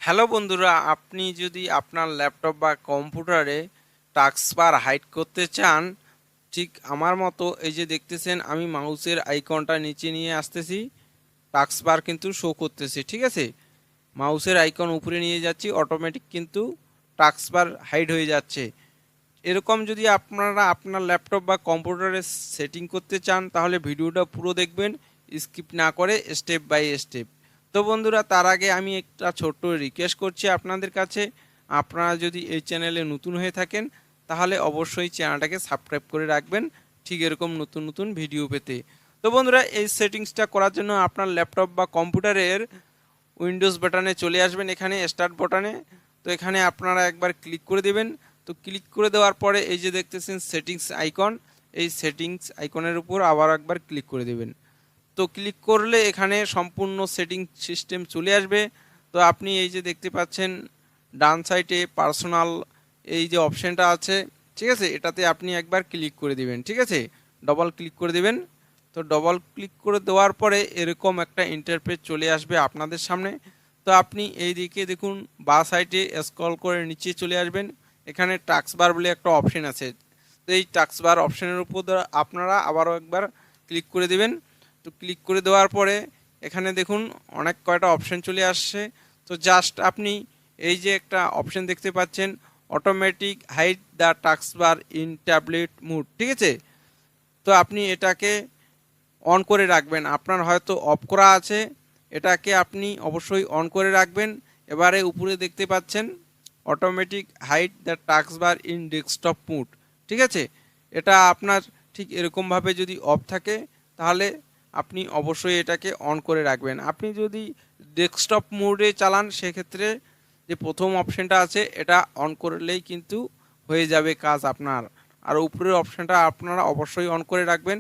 Hello বন্ধুরা, আপনি যদি আপনার ল্যাপটপ বা কম্পিউটারে টাস্কবার হাইড করতে চান, ঠিক আমার মতো এই যে দেখতেছেন আমি মাউসের আইকনটা নিচে নিয়ে আসতেছি, টাস্কবার কিন্তু শো করতেছে। ঠিক আছে, মাউসের আইকন উপরে নিয়ে যাচ্ছি, অটোমেটিক কিন্তু টাস্কবার হাইড হয়ে যাচ্ছে। এরকম যদি আপনারা আপনার ল্যাপটপ বা কম্পিউটারে সেটিং করতে চান তাহলে ভিডিওটা পুরো দেখবেন, স্কিপ না করে স্টেপ বাই স্টেপ। তো বন্ধুরা, তার আগে আমি একটা ছোট্ট রিকোয়েস্ট করছি আপনাদের কাছে, আপনারা যদি এই চ্যানেলে নতুন হয়ে থাকেন তাহলে অবশ্যই চ্যানেলটাকে সাবস্ক্রাইব করে রাখবেন ঠিক এরকম নতুন নতুন ভিডিও পেতে। তো বন্ধুরা, এই সেটিংসটা করার জন্য আপনার ল্যাপটপ বা কম্পিউটারের উইন্ডোজ বাটনে চলে আসবেন, এখানে স্টার্ট বাটনে। তো এখানে আপনারা একবার ক্লিক করে দেবেন। তো ক্লিক করে দেওয়ার পরে এই যে দেখতেছেন সেটিংস আইকন, এই সেটিংস আইকনের উপর আবার একবার ক্লিক করে দেবেন। তো ক্লিক করলে এখানে সম্পূর্ণ সেটিং সিস্টেম চলে আসবে। তো আপনি এই যে দেখতে পাচ্ছেন ডান সাইডে পার্সোনাল এই যে অপশানটা আছে, ঠিক আছে, এটাতে আপনি একবার ক্লিক করে দিবেন। ঠিক আছে, ডবল ক্লিক করে দিবেন। তো ডবল ক্লিক করে দেওয়ার পরে এরকম একটা ইন্টারফেস চলে আসবে আপনাদের সামনে। তো আপনি এই দিকে দেখুন বাঁ সাইডে স্ক্রল করে নিচে চলে আসবেন, এখানে টাস্কবার বলে একটা অপশন আছে। তো এই টাস্কবার অপশনের উপর আপনারা আবারও একবার ক্লিক করে দেবেন। তো ক্লিক করে দেওয়ার পরে এখানে দেখুন অনেক কয়টা অপশন চলে আসছে। তো জাস্ট আপনি এই যে একটা অপশন দেখতে পাচ্ছেন, automatic hide the taskbar in tablet mode, ঠিক আছে। তো আপনি এটাকে অন করে রাখবেন, আপনার হয়তো অফ করা আছে, এটাকে আপনি অবশ্যই অন করে রাখবেন। এবারে উপরে দেখতে পাচ্ছেন automatic hide the taskbar in desktop mode, ঠিক আছে। এটা আপনার ঠিক এরকমভাবে যদি অফ থাকে তাহলে আপনি অবশ্যই এটাকে অন করে রাখবেন। আপনি যদি ডেস্কটপ মোডে চালান সেক্ষেত্রে যে প্রথম অপশানটা আছে এটা অন করলেই কিন্তু হয়ে যাবে কাজ আপনার। আর উপরের অপশানটা আপনারা অবশ্যই অন করে রাখবেন,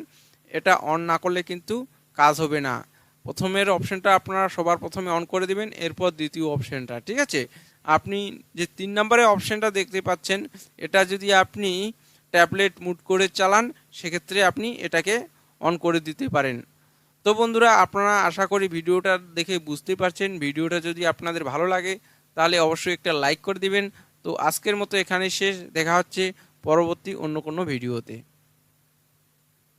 এটা অন না করলে কিন্তু কাজ হবে না। প্রথমের অপশানটা আপনারা সবার প্রথমে অন করে দিবেন, এরপর দ্বিতীয় অপশানটা, ঠিক আছে। আপনি যে 3 নম্বরের অপশানটা দেখতে পাচ্ছেন, এটা যদি আপনি ট্যাবলেট মুড করে চালান সেক্ষেত্রে আপনি এটাকে অন করে দিতে পারেন। তো বন্ধুরা, আপনারা আশা করি ভিডিওটা দেখে বুঝতে পারছেন। ভিডিওটা যদি আপনাদের ভালো লাগে তাহলে অবশ্যই একটা লাইক করে দিবেন। তো আজকের মতো এখানে শেষ, দেখা হচ্ছে পরবর্তী অন্য কোনো ভিডিওতে।